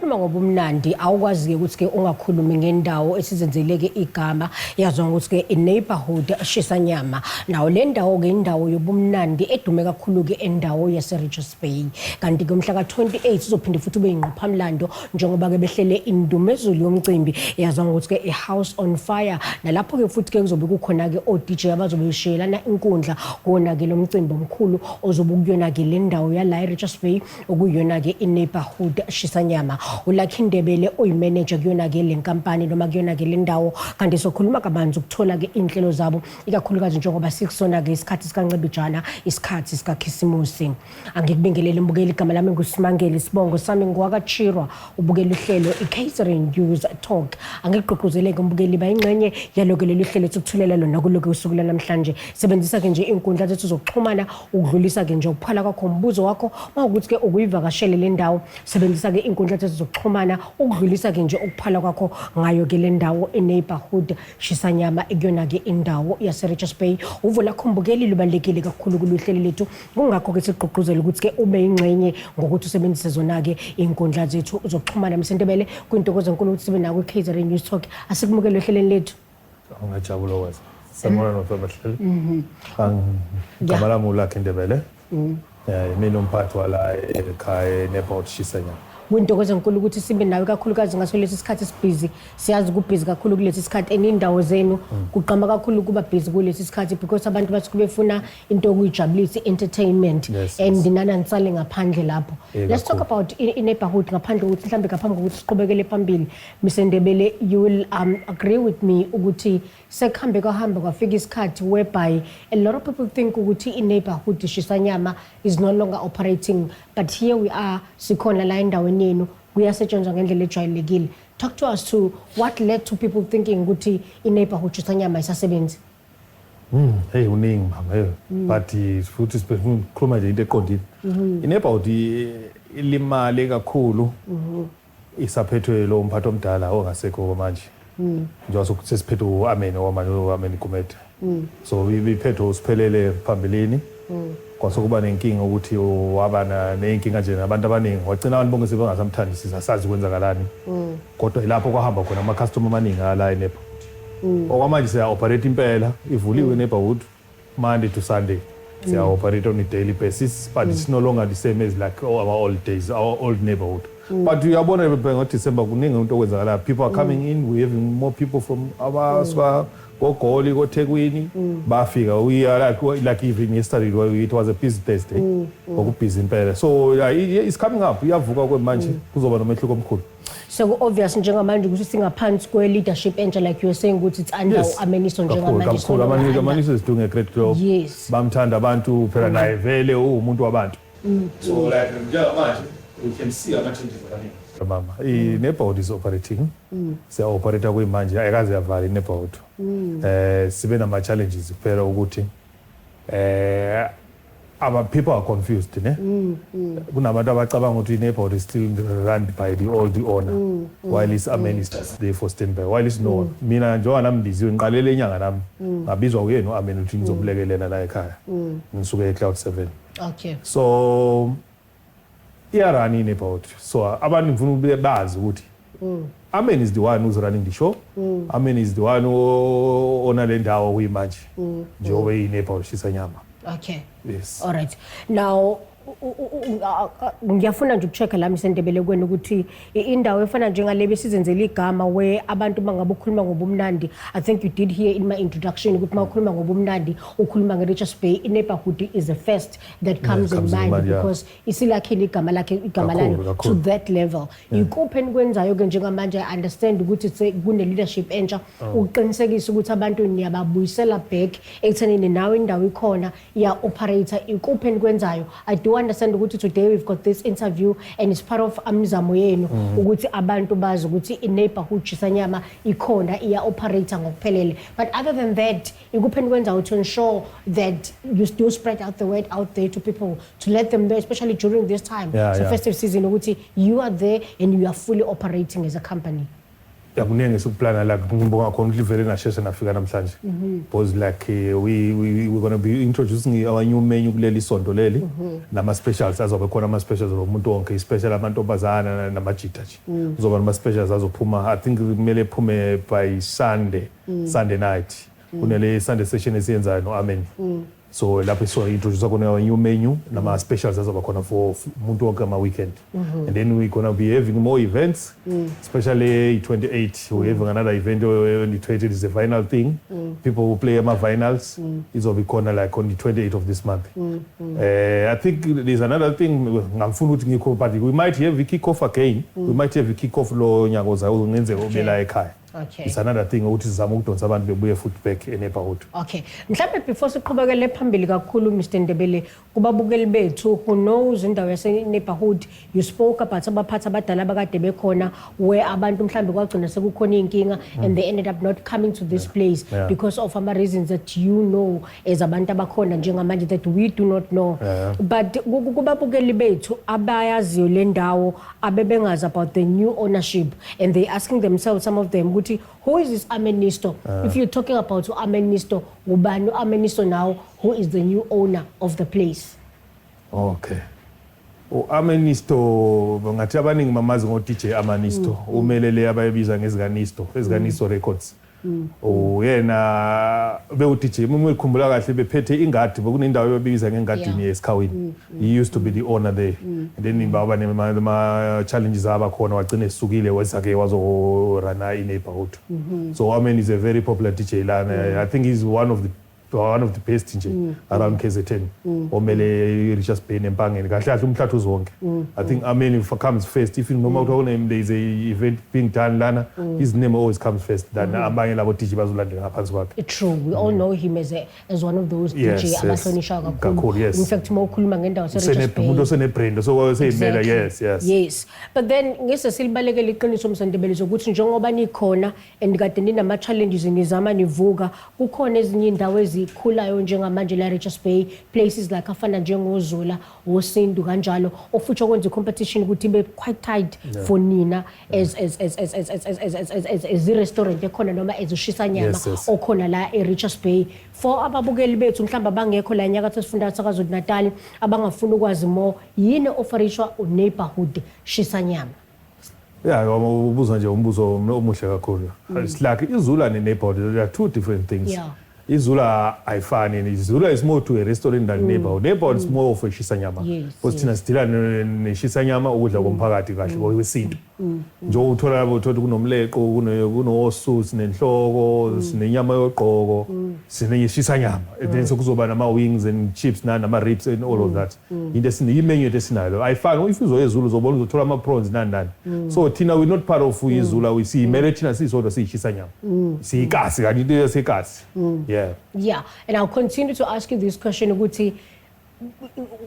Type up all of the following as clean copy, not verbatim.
ukhuluma ngobumnandi awukwazi ukuthi ke ungakhulumi ngendawo esizenzeleke igama yazwa ukuthi ke i-neighborhood Shisanyama. Nawo le ndawo ke indawo yobumnandi edume kakhulu ke endawo yase Richards Bay. Kanti ke umhla ka-28 uzophinde futhi ube ingqophamlando njengoba ke behlele indumezulu yomcimbi yazwa ukuthi ke i-House on Fire. Nalapho ke futhi ke kuzobe kukhona ke o-DJ abazobe beshelana inkundla kona ke lo mcimbi omkhulu ozobe kuyona ke le ndawo yala e-Richards Bay okuyona ke i-neighborhood Shisanyama. Ulakhi Ndebele uyimanager kuyona ke le nkampani noma kuyona ke le ndawo kanti sokhuluma kabanzi ukuthola ke inhlelo zabo ikakhulukazi njengoba sikusona ke isikhathi sikaNcebijana isikhathi sikaKhisimusi. Angikubingelele mbukeli igama lami nguSimangele Sibongo sami ngwakachirwa ubukela uhlelo iCatering News Talk. Angigqugquzeleke mbukeli bayingxenye yaloko leli hlelo sokuthulela lona kuloko usuku namhlanje. Sebenzisa ke nje inkundla zethu zokuxhumana ukudlulisa ke nje ukuphala kwakho umbuzo wakho mawukuthi ke ukuyivakashele le ndawo sebenzisa ke inkundla zethu zokuxhumana ukudlulisa ke nje ukuphala kwakho ngayo ke le ndawo e-neighborhood Shisanyama ekuyona ke indawo yase Richards Bay. Uvula khombukeli lubalekile kakhulu kuluhlelo lethu kungakho ke sigqugquzela ukuthi ke ube ingxenye ngokuthi usebenzise zona ke inkundla zethu zokuxhumana. Msentebele kwintokozo enkulu ukuthi sibe naku iCatering News Talk asikumukele ehlelweni lethu. Ngajabula wena. Sanibona nobahlali. Igama lami uLakhi Ndebele. Mina umphathi wala ekhaya eNeighborhood Shisanyama. Kwintokozo enkulu ukuthi sibe nawe kakhulukazi ngaso lesi sikhathi sibhizi. Siyazi kubhizi kakhulu kulesi sikhathi enindawo zenu kuqhama kakhulu kuba busy kulesi sikhathi because abantu bathi kubefuna into okuyijabulisa entertainment and nana nisale ngaphandle lapho. Let's talk about i-neighborhood ngaphandle ukuthi mhlambe ngaphambi kokuthi siqhubekele phambili. Msendebele, you will agree with me ukuthi sekhambe kwafika isikhathi whereby a lot of people think ukuthi i-neighborhood Shisanyama is no longer operating, but here we are sikhona la endaweni yenu kuyasetshenzwa ngendlela ejwayelekile. Talk to us to what led to people thinking ukuthi i-neighborhood Shisanyama isasebenzi. Hey uningi mama but futhi sikhuluma nje into eqondile. I-neighborhood ilimale kakhulu isaphethwe lo mphathi omdala ongasekho manje. Njengoba sesiphethe uAmen Gumede. So ibiphethe usiphelele phambilini. Kwasokuba nenkinga ukuthi wabana nenkinga nje nabantu abaningi wagcina abantu bonke sebengasamthandisi sasazi kwenzakalani. Kodwa ilapho kwahamba khona ama customer amaningi ala eNeighborhood. Okwamanje siya operate impela ivuliwe eNeighborhood Monday to Sunday. Siya operate on a daily basis but it's no longer the same as like our old days, our old Neighborhood. But uyabona ngoDecember kuningi into okwenzakala. People are coming in, we having more people from our Goli, Teguini, Bafika. We are like even yesterday, it was a busy Thursday. Busy in Paris. So it's coming up. We have Vuka Manchi, Kuzoba Metlukom Kul. So obvious njengamanje ukuthi singaphansi kwe-leadership entsha like you were saying ukuthi it's under uAmeniso njengamanje. Ameniso is doing a great job. Yes. Bamthanda abantu phela naye vele umuntu wabantu. So like njengamanje we can see ama-changes happening. Mama, i-neighborhood is operating. Siya-operate kuyimanje ayikaze yavala i-neighborhood. Sibe nama-challenges kuphela ukuthi people are confused ne. Kunabantu abacabanga ukuthi i-neighborhood is still run by the old owner while Amen is just there for standby. While is no one. Mina njengoba nami biziwe ngiqalele inyanga nami ngabizwa uyena uAmen ukuthi ngizokulekelela la ekhaya. Ngisuke eCloud7. Okay. So iyarun i-neighborhood. So abantu ngifuna bazi ukuthi Amen is the one who's running the show. Amen is the one who owner le ndawo kuyimanje. Njengoba i-neighborhood Shisanyama. Okay. Yes. All right. Now ngiyafuna nje ukuchecka la Msendebele kwenu ukuthi indawo efana njengale besizenzele igama where abantu bangabe ukhuluma ngobumnandi. I think you did hear in my introduction ukuthi mawukhuluma ngobumnandi ukhuluma ngeRichards Bay. I-neighborhood is the first that comes in mind because isilakhile igama lalo to that level. Ikuphi enikwenzayo ke njengamanje I understand ukuthi kune leadership entsha uqinisekisa ukuthi abantu niyababuyisela back ekuthenini nawe indawo ikhona iya operator. Ikuphi enikwenzayo? I do understand ukuthi today we've got this interview and it's part of amizamo yenu ukuthi abantu bazi ukuthi i-neighborhood Shisanyama ikhona iya operator ngokuphelele. But other than that ikuphi enikwenzayo to ensure that you still spread out the word out there to people to let them know especially during this time festive season ukuthi you are there and you are fully operating as a company. yakuningi esikuplana la ngibonga khona ukuthi vele ngasheshe nafika namhlanje because like we're going to be introducing our new menu kuleli sonto leli nama specials azobe khona ama specials omuntu wonke special amantombazana namajita nje kuzoba nama specials azophuma I think kumele phume by Sunday night kunele Sunday session esiyenzayo no Amen so lapho so introduce khona our new menu nama specials azoba khona for umuntu wonke ama weekend and then we're going to be having more events especially 28 we're having another event on the 20th is the final thing people will play ama finals izobe khona like on the 28th of this month I think there's another thing ngamfuna ukuthi ngikho but we might have a kick off again we might have a kick off lo nyaka ozayo ngenze obela ekhaya. Okay. It's another thing ukuthi sizama ukudonsa abantu bebuye futhi back eneighborhood. Okay. Mhlawumbe before siqhubekele phambili kakhulu Mr Ndebele kubabukeli bethu who knows indawo yase neighborhood you spoke about abaphathi abadala abakade bekhona where abantu mhlawumbe kwagcina sekukhona inkinga and they ended up not coming to this place because of ama reasons that you know as abantu abakhona njengamanje that we do not know. But kubabukeli bethu abayaziyo le ndawo abebengazi about the new ownership and they asking themselves some of them who is this Amenisto? If you're talking about Amenisto, ubani Amenisto now, who is the new owner of the place? Okay. Amenisto ngathi abaningi mamazi ngo DJ Amenisto umelele abayibiza ngezikanisto records. Yena bewu DJ mumukhumbula kahle bephethe ingadi bekunendawo ebiza ngengadini yeSikhawini. He used to be the owner there and then baba nema challenges abakhona wagcina esukile wasake wazo rana ineighborhood. So Amen is a very popular DJ lana. I think he's one of the best nje around KZN omele Richards Bay nempangeni kahle kahle umhlathu zonke. I think Amen comes first if you know about name there is a event being done lana his name always comes first than abanye labo DJ bazolandela ngaphansi kwakhe. True, we all know him as one of those DJ abahlonisha kakhulu. In fact mokhuluma ngendawo se Richards Bay umuntu osene brand so sayimela yes but then ngese silibalekele iqiniso Msandebele zokuthi njengoba nikhona and kade ninama challenges nizama nivuka kukhona ezinye indawo khulayo njengamanje la Richards Bay places like afana njengoZola oSindu kanjalo ofuthi okwenza competition ukuthi be quite tight for nina as a restaurant ekhona noma ezoshisa nyama okhona la eRichards Bay for ababukeli bethu mhlamba bangekho la nyakatho sifunda saKwaZulu Natal abangafuna ukwazi more yini offerishwa neighborhood shisa nyama. Ubuza nje umbuzo omuhle kakhulu. It's like iZula neighborhood there are two different things. iZula ayifani. iZula is more to a restaurant than neighborhood. Neighborhood is more of a shisanyama. Because thina sidila neshisanyama ukudla komphakathi kahle kwesintu. Njo uthola ukuthi kunomleqo kunosu sinenhloko sinenyama yoqhoko sineshisanyama. Then sokuzoba nama wings and chips nama ribs and all of that. Into sinimenu esinayo. Ayifani if uzoya eZulu uzobona uzothola ama prawns nani. So thina we not part of iZula we see mele thina sisodwa sishisanyama. Sikasi kanti into yesikasi. Yeah, and I'll continue to ask you this question ukuthi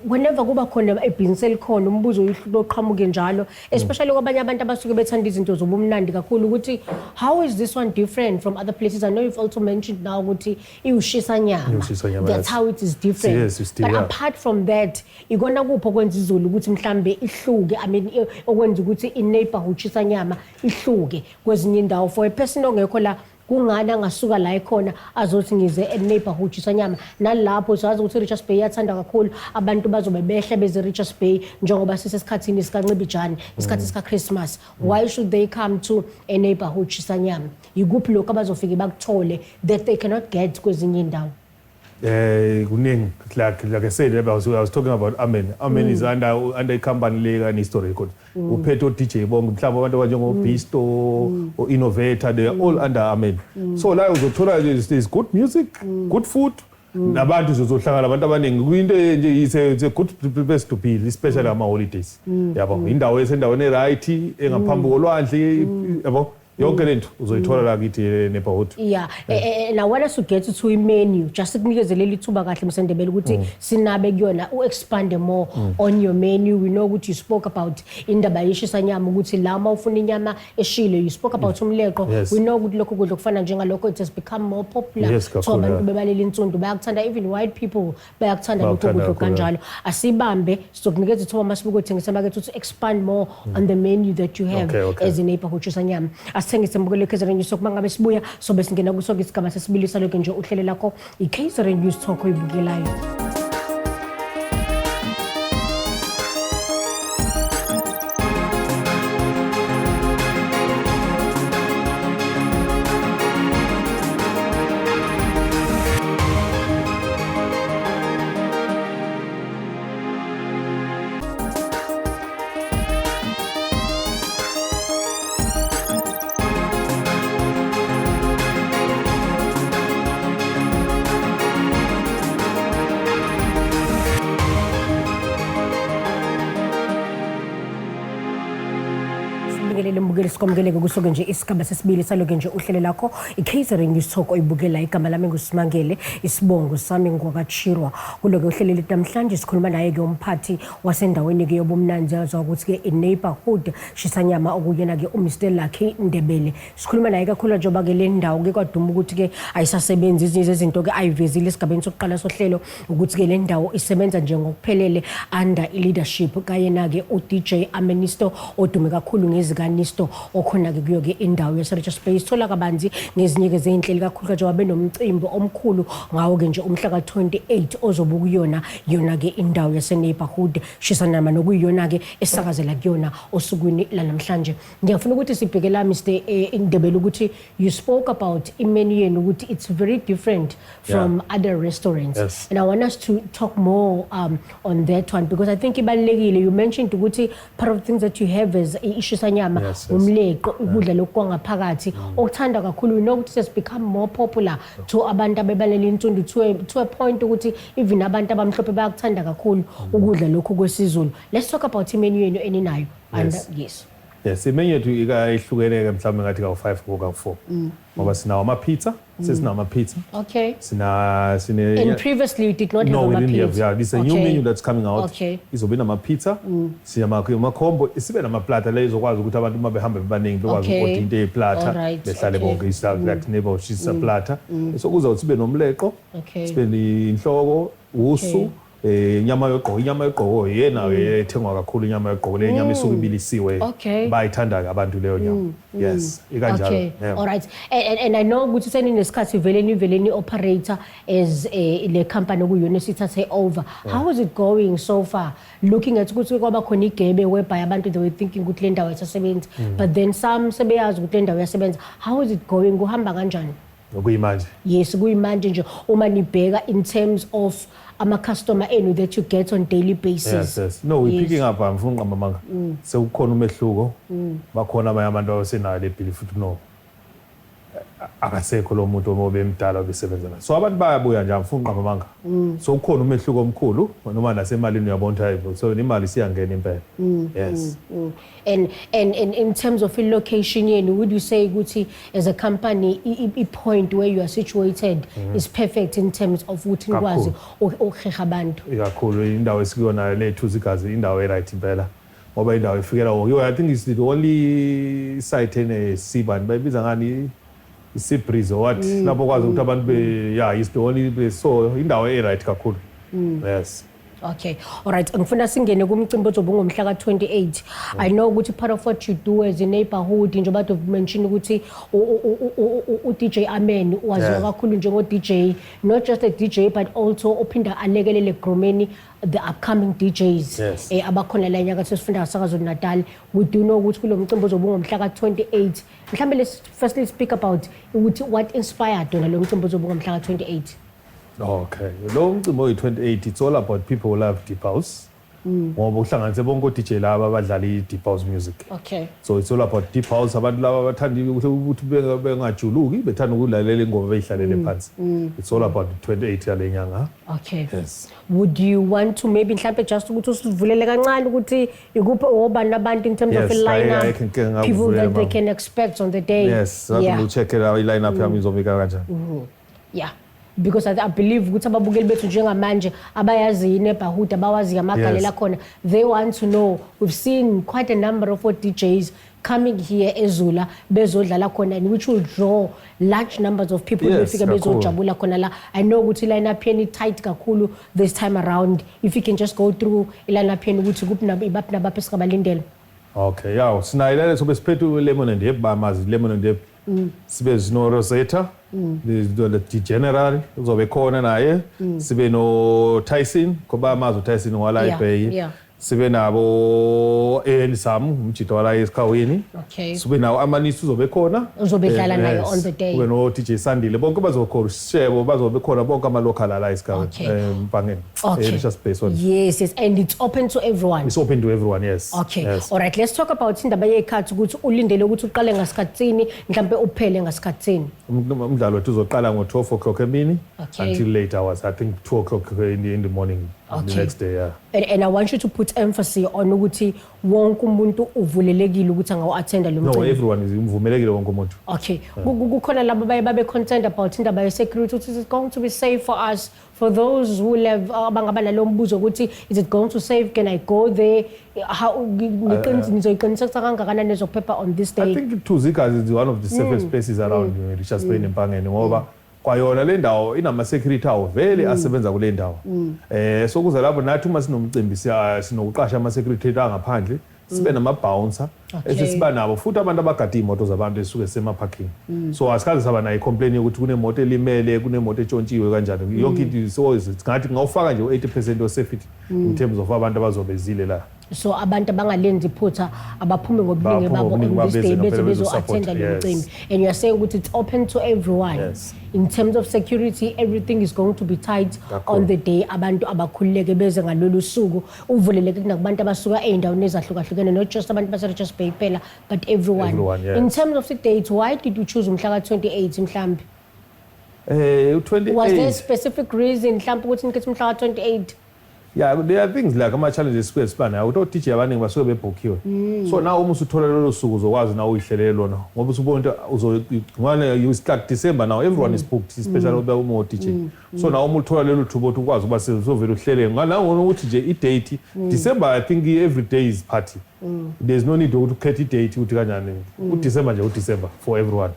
whenever kuba khona ebhizinisi elikhona umbuzo oqhamuke njalo especially kwabanye abantu abasuke bethanda izinto zobumnandi kakhulu ukuthi how is this one different from other places? I know you've also mentioned now ukuthi iushisa nyama. That's how it is different. Yes, but apart from that ikona kupho kwenza iZulu ukuthi mhlambe ihluke I mean okwenza ukuthi ineighborhood shisa nyama ihluke kwezinye indawo for a person ongekho la kungana ngasuka la ekhona azothi ngize eneighborhood sanyama nalapho sazi ukuthi Richards Bay yathanda kakhulu abantu bazobe behle beze Richards Bay njengoba sisesikhathini sikaNcibijane isikhathi sika Christmas. Why should they come to a neighborhood sanyama? Yikuphi lokho abazofika bakuthole that they cannot get kwezinye indawo? Kuningi like I said I was talking about Amen. Amen is under a company lega ni story record. Uphetho DJ bonke mhlawumbe abantu abanjengo Bisto or Innovator they are all under Amen. So la uzothola is good music, good food. Nabantu zozohlangana abantu abaningi kuyinto nje is a good place to be especially ama holidays. Yabo indawo esendaweni right engaphambi kolwandle yabo yonke lento uzoyithola la kithi neighborhood. And I want us to get to a menu just ukunikezele ithuba kahle Msandebele ukuthi sinabe kuyona expand more on your menu. We know what you spoke about indaba yeshisa nyama ukuthi la ufuna inyama eshile you spoke about umleqo. We know ukuthi lokho kudla kufana njengalokho it has become more popular so abantu bebalela insundu bayakuthanda even white people bayakuthanda lokho kudla kanjalo. Asibambe sizokunikeza ithuba masibuko thengisa market to expand more on the menu that you have as a neighborhood shisa nyama. sithengise mbukelo KZN News sokuma ngabe sibuya sobe singena kusoke isigaba sesibili saloke nje uhlelo lakho iKZN News Talk oyibukelayo. Mbukeli sikomkeleke kusoke nje isigaba sesibili saloke nje uhlelo lakho iKZN News Talk oyibukela igama lami nguSimangele isibongo sami ngwakachirwa kuloke uhlelo lethu namhlanje sikhuluma naye ke umphathi wasendaweni ke yobumnandi yazo ukuthi ke iNeighborhood Shisanyama okuyena ke uMr Lucky Ndebele sikhuluma naye kakhulu njengoba ke le ndawo ke kwaduma ukuthi ke ayisasebenzi izinto ke ayivezile esigabeni sokuqala sohlelo ukuthi ke le ndawo isebenza nje ngokuphelele under leadership kayena ke uDJ Amenisto odume kakhulu ngezika Nisto okhona ke kuyo ke indawo yeSearch Space thola kabanzi ngezinye ke zeinhleli kakhulu njengoba benomcimbi omkhulu ngawo ke nje umhla ka28 ozoba kuyona yona ke indawo yaseNeighborhood Shisanyama nokuyiyona ke esakazela kuyona osukwini la namhlanje ngiyafuna ukuthi sibhekela Mr Ndebele ukuthi you spoke about imenu yenu ukuthi it's very different from other restaurants and I want us to talk more on that one because I think ibalekile you mentioned ukuthi part of the things that you have is Shisanyama umleqo ukudla lokwangaphakathi okuthanda kakhulu nokuthi has become more popular to abantu abebalela intundu to a point ukuthi even abantu abamhlophe bayakuthanda kakhulu ukudla lokho kwesizulu. Let's talk about imenu yenu eninayo and yes imenu yethu ikahlukeneke mhlawumbe ngathi ka5 ngoba ka4 ngoba sinawo ama pizza sesinawo ama pizza and previously you did not have a pizza. This is a new menu that's coming out izobe nama pizza siyama combo isibe nama plata la izokwazi ukuthi abantu uma behamba bebaningi bekwazi ukudla into eplata behlale bonke isizathu that neighbor she's a plata so kuza ukuthi sibe nomleqo sibe inhloko usu inyama yoqobo yena ethengwa kakhulu inyama yoqobo le nyama isuke ibilisiwe bayithanda abantu leyo nyama yes ikanjalo all right and I know ukuthi seninesikhathi veleni operator as le company kuyona sithathe over how is it going so far looking at ukuthi kwaba khona igebe whereby abantu they were thinking ukuthi le ndawo yasebenza but then some sebeyazi ukuthi le ndawo yasebenza how is it going kuhamba kanjani ukuyimanje yes kuyimanje nje uma nibheka in terms of ama customer enu that you get on daily basis no we picking up amfuna nqamamanga sekukhona umehluko bakhona abanye abantu abasenayo le belief futhi no akasekho lo muntu omobemdala obesebenza la so abantu bayabuya nje amfuna nqamamanga so kukhona umehluko omkhulu noma nasemalini uyabona so imali siyangena impela yes and in terms of location yenu would you say ukuthi as a company I point where you are situated is perfect in terms of ukuthi nikwazi ukuheha abantu ikakhulu indawo esikuyona lethu zigazi indawo right impela ngoba indawo ifikela yo I think it's the only site in Sibani bayibiza ngani isibreeze what lapho kwazi ukuthi abantu be is the only place so indawo right kakhulu yes okay all right ngifuna singene kumcimbi ozoba ngomhla ka28 I know ukuthi part of what you do as a neighborhood njengoba you mentioned ukuthi uDJ Amen waziwa kakhulu njengo DJ not just a DJ but also ophinda alekelele gromeni the upcoming DJs abakhona la nyaka sesifunda sakaZulu Natal we do know ukuthi kulo mcimbi ozoba ngomhla ka28 mhlambe let's firstly speak about ukuthi what inspired lo mcimbi ozoba ngomhla ka28 okay lo mcimbi oyi28 it's all about people who love deep house ngoba uhlanganise bonke DJ laba abadlala i-deep house music so it's all about deep house abantu laba bathanda ukuthi bengajuluki bethanda ukulalela ingoma beyihlalele phansi it's all about 28 yale nyanga yes would you want to maybe mhlambe just ukuthi usivulele kancane ukuthi ikuphi obani abantu in terms of a lineup people that they can expect on the day yes we check it out lineup yami izobika kanjani because I believe ukuthi ababukeli bethu njengamanje abayazi iNeighborhood abawazi amagalela khona they want to know we've seen quite a number of DJs coming here eZula bezodlala khona and which will draw large numbers of people befika bezojabula khona la I know ukuthi lineup yeni tight kakhulu this time around if you can just go through lineup yeni ukuthi kuphi nabaphi esingabalindela Okay, yaw sinayo lele sobe siphethe lemon and hep bamazi lemon and hep. Sibe zino Rosetta, the general uzobe khona naye. Sibe no Tyson, ngoba amazi uTyson wala eBay. Yeah. Sibe nabo Sam umjito wala esikhaweni. Okay. Sibe nawo amanisi uzobe khona. Uzobe dlala naye on the day. Kube no DJ Sandile bonke bazokhona Shebo bazobe khona bonke ama local la esikhaweni Mpangeni. Okay. Space one. Yes, and it's open to everyone. It's open to everyone, yes. Okay. Yes. All right, let's talk about indaba yekhathi ukuthi ulindele ukuthi uqale ngasikhatsini mhlambe uphele ngasikhatsini. Umdlalo wethu uzoqala ngo-12 o'clock emini Okay. until late hours. I think 2 o'clock in the morning the next day, yeah. And I want you to put emphasis on ukuthi wonke umuntu uvulelekile ukuthi angawu-attenda lo No, mcimbi. everyone is uvumelekile wonke umuntu. Okay. Kukhona labo babe concerned about indaba ye-security ukuthi is it going to be safe for us, for those who live abangaba nalo mbuzo ukuthi is it going to save, can I go there, how nizoyiqiniseka kangakanani nezokuphepha on this I day? think Tuzikas is one of the safest places around Richards Bay eMpangeni ngoba kwayona le ndawo inama-security awo vele asebenza kule ndawo. So kuze lapho nathi uma sinomcimbi sinokuqasha ama-security angaphandle sibe nama-bouncer siba nabo futhi abantu abagada iy'moto zabantu ezisuke sema-parking. So asikaze saba nayo i-complain yokuthi kunemoto elimele kunemoto etshontshiwe kanjani yonke into ngathi ngawufaka nje u-80% o-safety in terms of abantu abazobezile la. So abantu abangalenzi iphutha abaphume ngobuningi babo on this day beze bezo-attenda lo mcimbi. And you are saying ukuthi it's open to everyone. Yes. In terms of security, everything is going to be tight on the day. Abantu abakhululeke beze ngalolu suku uvuleleke kunakubantu abasuka ey'ndaweni ezahlukahlukene, not just abantu base-Richards Bay kuphela but everyone. Everyone, yes. In terms of the dates, why did you choose umhla ka-28 mhlambe? 28. Was there a specific reason mhlambe ukuthi nikhethe umhla ka-28? Yeah, there are things like ama-challenges kwesibana uto-DJ abaningi basuke bebhokhiwe. So now uma usuthola lolo suku uzokwazi nawe uyihlelele lona ngoba usubona ukuthi you start December now everyone is booked especially uma u-DJ. So now uma uthola lelo thuba ukuthi ukwazi ukuba sezovela uhlele ngalangona ukuthi nje i-date December I think every day is party. There's no need ukuthi ukhethe i-date ukuthi kanjani. UDecember nje uDecember for everyone.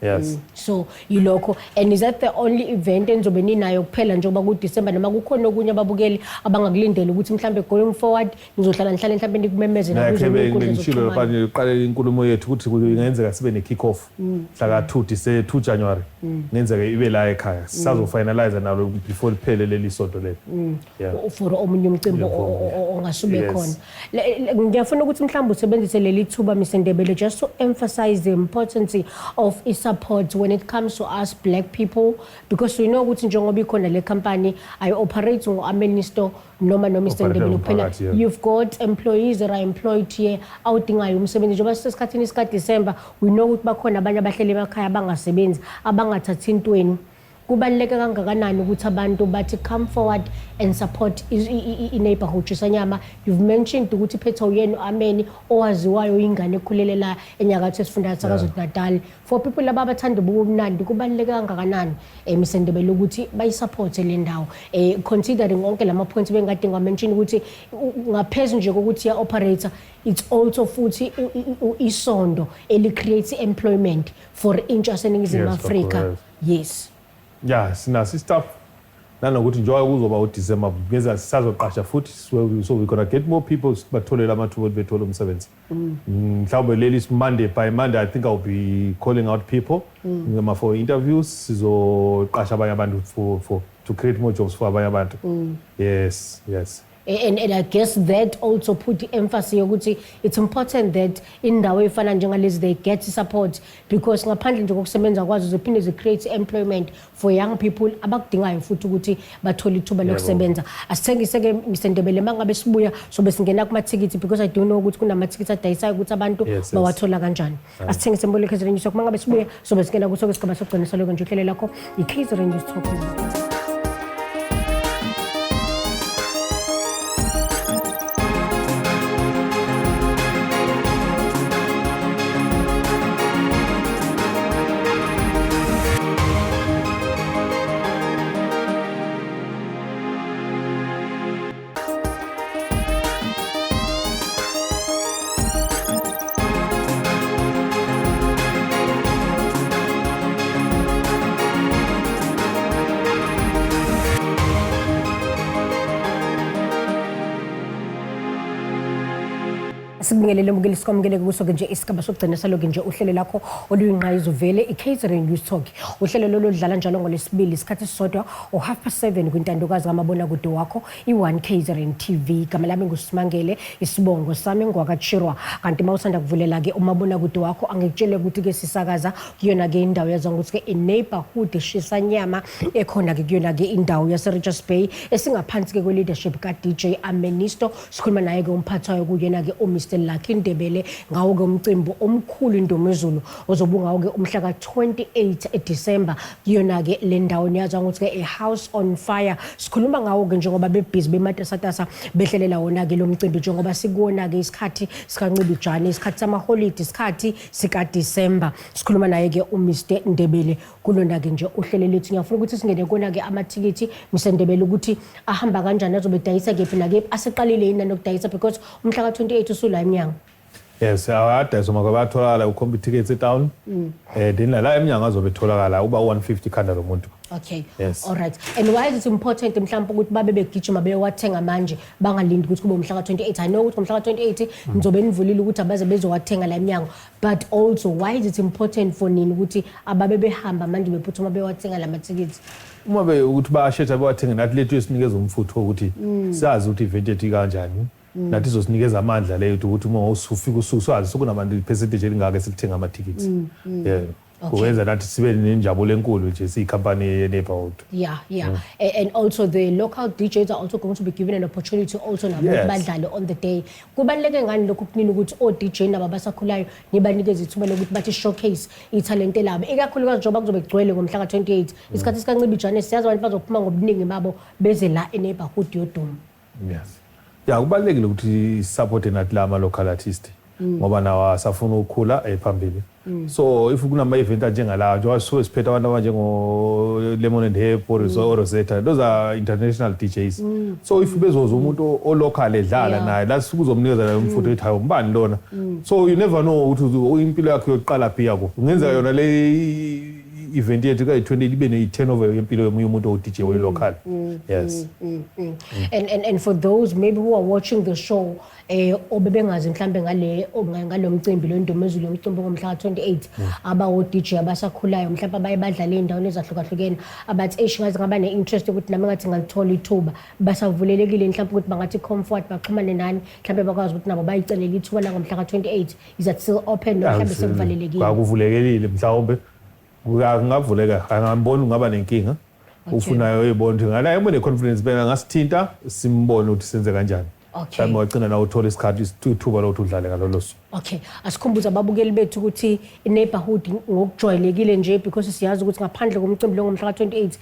Yes. So yilokho, and is that the only event enzobe ninayo kuphela njengoba kuDecember noma kukhona okunye ababukeli abangakulindela ukuthi mhlambe going forward nizohlala nihlale mhlambe nikumemeze ngishilo lapha uqale inkulumo yethu ukuthi ingenzeka sibe ne-kick off mhla ka-2 January ngenzeka ibe la ekhaya sisazofinalize nalo before liphele leli sonto lelo. Yeah. For omunye umcimbi ongasube khona. Ngiyafuna ukuthi mhlawumbe usebenzise leli thuba Mr Ndebele just to emphasize the importance of support when it comes to us black people, because we know ukuthi njengoba ikhona le company ayi-operate ngo-Amenisto noma no Mr Ndebele kuphela. You've got employees that are employed here awudingayo umsebenzi njengoba sisesikhathini sika-December we know ukuthi bakhona abanye abahleli emakhaya abangasebenzi abangathathi intweni. Kubaluleke kangakanani ukuthi abantu bathi come forward and support i-neighborhood Chisanyama? You've mentioned ukuthi phetha uyena Ameni owaziwayo ingane ekhulele la enyakatho esifundazwe saKwaZulu-Natal. For people laba abathanda ubumnandi kubaluleke kangakanani Mr Ndebele ukuthi bayisupport le ndawo considering onke lama points bengade ngamention ukuthi ngaphezulu nje kokuthi ya operator it's also futhi isondo eli creates employment for intsha yaseNingizimu Afrika. Yes. Yeah, sinaso staff nanokuthi njengoba kuzoba uDecember ngeza sisazoqasha futhi so we gonna get more people batholela amathuba bethola umsebenzi. Mhlawumbe leli Monday by Monday I think I'll be calling out people for interviews sizoqasha abanye abantu for to create more jobs for abanye abantu. Yes. And I guess that also put the emphasis yokuthi it's important that indawo efana njengalezi they get support, because ngaphandle nje kokusebenza kwazo ziphinde zi create employment for young people abakudingayo futhi ukuthi bathole ithuba lokusebenza. Asithengise-ke Mr Ndebele mangabe sibuya sobe singena kumathikithi, because I don't know ukuthi kunamathikithi adayisayo ukuthi abantu bawathola kanjani. Asithengise Mbonile KZN News mangabe sibuya sobe singena kuso kwesigaba sokugcina saloko nje uhlelo lakho i-KZN News Talk. Sikubingelele mukeli sikwamukele kuso nje isigaba sokugcina saloke nje uhlelo lakho oluyinqayizo vele iCatering News Talk. Uhlelo lolo ludlala njalo ngolesibili isikhathi sisodwa o7:30 kwintandokazi kamabona kude wakho i1 Catering TV. Gama lami nguSimangele, isibongo sami ngwakachirwa. Kanti mawusanda kuvulela ke umabona kude wakho angikutshele ukuthi ke sisakaza kuyona ke indawo yazwa ukuthi ke neighborhood Shisanyama ekhona ke kuyona ke indawo yase Richards Bay esingaphansi ke kwe leadership ka DJ Amenisto. Sikhuluma naye ke umphathi wayo kuyena ke Mr. Lucky Ndebele ngawo ke umcimbi omkhulu indomezulu ozobungawo ke umhla ka28 December kuyona ke le ndawo niyazwa ukuthi ke a house on fire. Sikhuluma ngawo ke njengoba bebhizi bematasatasa behlelela wona ke lo mcimbi njengoba sikuona ke isikhathi sikancibijana isikhathi sama holiday isikhathi sika December. Sikhuluma naye ke uMr. Ndebele kulona ke nje uhlelo lethu. Ngiyafuna ukuthi singene kona ke amathikithi Mr. Ndebele ukuthi ahamba kanjani azobe dayisa kephi na kephi aseqalile yini nokudayisa because umhla ka28 usula eMnyango. Yes, awadayiso makabatholakala ukhomba tickets etown. Then la eMnyango azobe tholakala uba 150 khanda lo muntu. Okay. Yes. All right. And why is it important mhlawumbe ukuthi babe begijima beyowathenga manje bangalindi ukuthi kube umhla ka28? I know ukuthi umhla ka28 nizobe nivulile ukuthi abaze bezowathenga la eMnyango, but also why is it important for nini ukuthi ababe behamba manje bephuthuma bewathenga la mathikithi? Uma be ukuthi bayashetha bewathenga nathi lethu esinikeza umfutho ukuthi sazi ukuthi event ethi kanjani. Nathi izosinikeza amandla leyo ukuthi uma usufika ususazi sokunabantu percentage elingaka esilithenga ama tickets. Yeah. Kuwenza nathi sibe nenjabulo enkulu nje siyicompany ye-neighborhood. Yeah. And also the local DJs are also going to be given an opportunity also nabo badlale on the day. Kubaluleke ngani lokho kunini ukuthi o-DJ nabo abasakhulayo nibanikeze ithuba lokuthi bathi showcase ithalente labo. Ikakhulukazi njengoba kuzobe kugcwele ngomhla ka28 isikhathi sikancibijana siyazi abantu bazophuma ngobuningi babo beze la e-neighborhood yodumo. Yes. Yeah, kubalulekile ukuthi support nathi la local artist ngoba nawa safuna ukukhula phambili. So if kunama event njengala njengoba siphethe abantu abanjengo Lemon and Hair, Boris or Rosetta, those are international DJs. So if bezoza umuntu o local edlala naye la sikuzomnikeza la umfutho ethi hayi umbani lona. So you never know ukuthi impilo yakhe yokuqala phi yakho. Ungenza yona le event yethu ka20 libe ne turnover yempilo yomunye umuntu o DJ we local. Yes. And for those maybe who are watching the show obebengazi mhlambe ngalo mcimbi lo ndomezulu umcimbi ngomhla ka28 aba o DJ abasakhulayo mhlawumbe bayibadlala endaweni ezahlukahlukene abathi eshingazi ngaba ne interest ukuthi nami ngathi ngalithola ithuba basavulelekile mhlawumbe ukuthi bangathi comfort baxhumane nani mhlawumbe bakwazi ukuthi nabo bayicelela ithuba la ngomhla ka28 is that still open mhlawumbe sekuvalelekile bakuvulekile mhlawumbe ngavuleka angamboni ngaba nenkinga ufunayo uyibona ukuthi ngala yebo ne confidence bena ngasithinta simbone ukuthi senze kanjani. Okay. Manje wagcina na uthola isikhathi ithuba lokuthi udlale ngalolo suku. Okay, asikhumbuza ababukeli bethu ukuthi i-neighborhood ngokujwayelekile nje because siyazi ukuthi ngaphandle komcimbi lo ngomhla ka28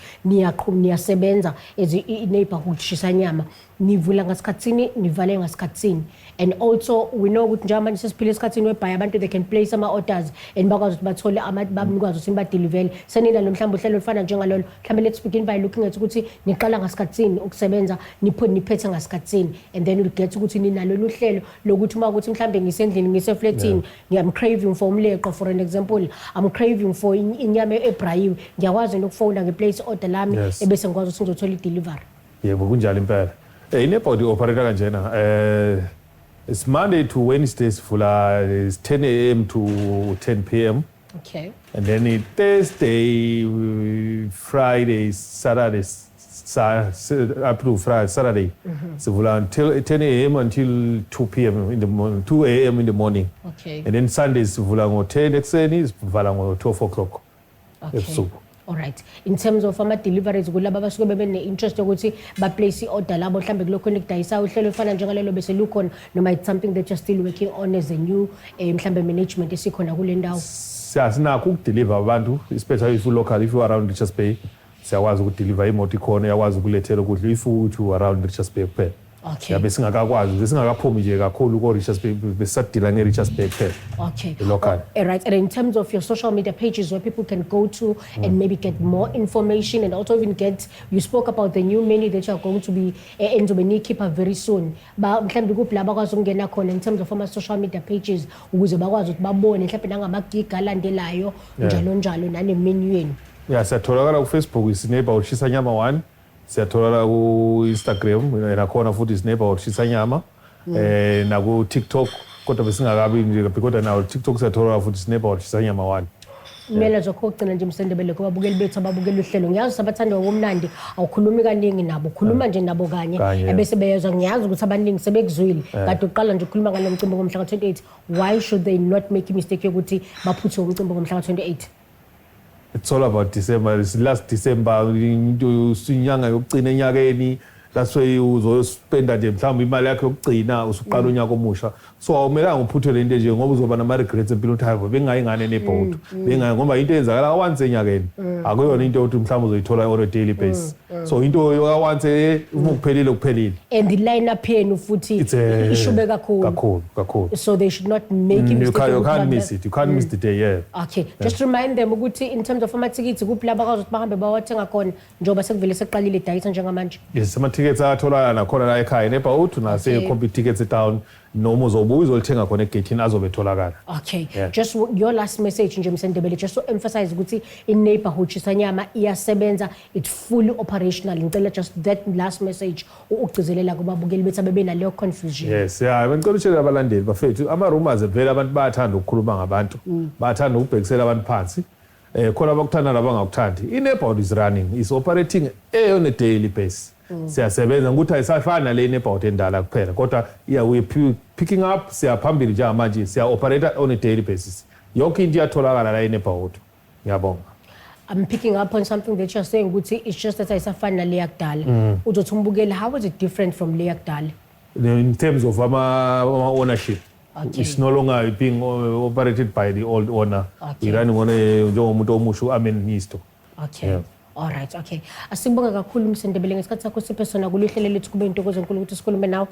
niyasebenza as i-neighborhood Shisanyama. Nivula ngasikhatsini nivale ngasikhatsini, and also we know ukuthi njengoba sesiphile esikhatsini webhaya abantu they can place ama orders and bakwazi ukuthi bathole banikwazi ukuthi badeliver. Senina lo mhlawumbe uhlelo lufana njengalolo mhlawumbe let's begin by looking at ukuthi niqala ngasikhatsini ukusebenza niphethe ngasikhatsini, and then you'll get ukuthi ninalo uhlelo lokuthi uma ukuthi mhlawumbe ngisendlini ngiseflatini I'm craving for umleqo for an example, I'm craving for inyama ebrayiwe, ngiyakwazi nokufona ngeplace order lami ebese ngikwazi ukuthi ngizothola i-delivery. Yebo kunjalo impela. In-neighborhood operator kanjena it's Monday to Wednesdays fula is 10 a.m. to 10 p.m. Okay. And then Thursday, Friday, Saturday, up to Friday, Saturday. So fula until 10 a.m. until 2 p.m. in the morning, 2 a.m. in the morning. Okay. And then Sundays fula ngo 10 ekseni, fula ngo 12 o'clock. Okay. All right. In terms of ama-deliveries kulaba abasuke bebe ne-interest yokuthi ba-place i-order labo mhlawumbe kulokho nikudayisa uhlelo lufana njengalelo bese lukhona noma it's something that you're still working on as a new mhlawumbe management esikhona kule ndawo? Sinakho ukudeliver abantu especially if you local, if you around Richards Bay siyakwazi ukudeliver imoto ikhona yakwazi ukulethela ukudla if you around Richards Bay kuphela. Okay. Yabe singakakwazi besingakaphumi nje kakhulu ko Richards Bay besadila nge Richards Bay kuphela. Okay. Local. All right. And in terms of your social media pages where people can go to and maybe get more information and also even you spoke about the new menu that you are going to be keep very soon. Ba mhlambe kuphi la bakwazi ukungena khona in terms of ama social media pages ukuze bakwazi ukuthi babone mhlambe nangamagiga alandelayo njalo nane menu yenu. Yeah, siyatholakala ku Facebook is-neighborhood Shisanyama 1. Siyatholakala ku Instagram nakhona futhi is-neighborhood Shisanyama. Na ku TikTok kodwa besingakabi nje kodwa nawo TikTok siyathola futhi sineighborhood Chisanyama 1. Mina zokugcina nje Msendebele kubabukeli bethu ababukela uhlelo ngiyazi sabathanda okumnandi awukhulumi kaningi nabo khuluma nje nabo kanye ebese beyezwa ngiyazi ukuthi abaningi sebekuzwile kade uqala nje ukukhuluma ngalo mcimbi ngomhla ka28 why should they not make a mistake yokuthi baphuthe umcimbi ngomhla ka28? It's all about December. It's last December into sinyanga yokugcina enyakeni. That's why uzospenda nje mhlawumbe imali yakhe yokugcina usuqala unyaka omusha. So awumelanga uphuthe le nto nje ngoba uzoba nama regrets empilweni yakho. Bengayingane nebhodo. Bengayi ngoba into eyenzakala once enyakeni. Akuyona into ukuthi mhlawumbe uzoyithola on a daily basis. So into yoka once uma kuphelile kuphelile. And the lineup yenu futhi ishube kakhulu. So they should not make a mistake. You can't miss it. You can't miss the day, yeah. Okay. Just remind them ukuthi in terms of ama-tickets kuphi la bakwazi ukuthi bahambe bawathenga khona njengoba sekuvele seqalile idayisa njengamanje. Yes, ama-tickets atholakala nakhona la ekhaya eNeighbourhood nase-complete tickets town noma uzobuya uzolithenga khona egate azobe etholakala. Okay. Just your last message nje Msendebele just to emphasize ukuthi iNeighbourhood Chisanyama iyasebenza, it's fully operational. Ngicela just that last message ukugcizelela kubabukeli bethu abebe naleyo confusion. Yes, yeah, ngicela ukutshela abalandeli bafethu ama-rumors vele abantu bayathanda ukukhuluma ngabantu, bayathanda ukubhekisela abantu phansi. Khona abakuthanda nabangakuthandi. iNeighbourhood is running, is operating on a daily basis. Siyasebenza ukuthi ayisafani nale iNeighbourhood endala kuphela kodwa we picking up siyaphambili nje manje siya-operate on a daily basis. Yonke into iyatholakala la iNeighbourhood. Ngiyabonga. I'm picking up on something that you're saying ukuthi it's just that ayisafani nale yakudala. Uzothi umbukeli, how is it different from le yakudala? In terms of ownership. Okay. It's no longer being operated by the old owner. Okay. Running on njengomuntu omusha Nisto. Okay. Yeah. All right. Okay. Asibonga kakhulu Msendebele ngesikhathi sakho siphe sona kulihlelo lethu kube intokozo enkulu ukuthi sikhulume nawe.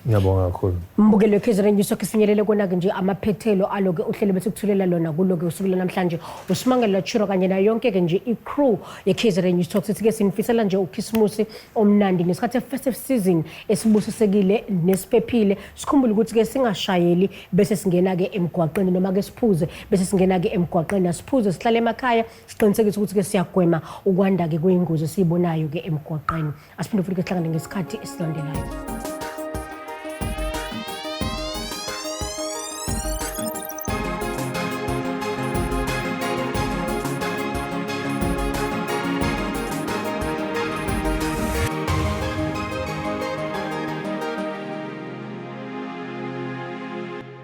Ngiyabonga kakhulu. Mbukelo weKaizer News sokusinyelele kona ke nje amaphethelo aloke uhlelo bethu kuthulela lona kuloke usuku namhlanje uSimangalo Chiro kanye nayo yonke ke nje iCrew yeKaizer News Talk sithi ke sinifisela nje uKhisimusi omnandi ngesikhathi festive season esibusisekile nesiphephile sikhumbule ukuthi ke singashayeli bese singena ke emgwaqeni noma ke siphuze bese singena ke emgwaqeni asiphuze sihlale emakhaya siqinisekise ukuthi ke siyagwema ukwanda ke kweingozi siyibonayo ke emgwaqeni asiphinde futhi ke sihlangane ngesikhathi esilandelayo.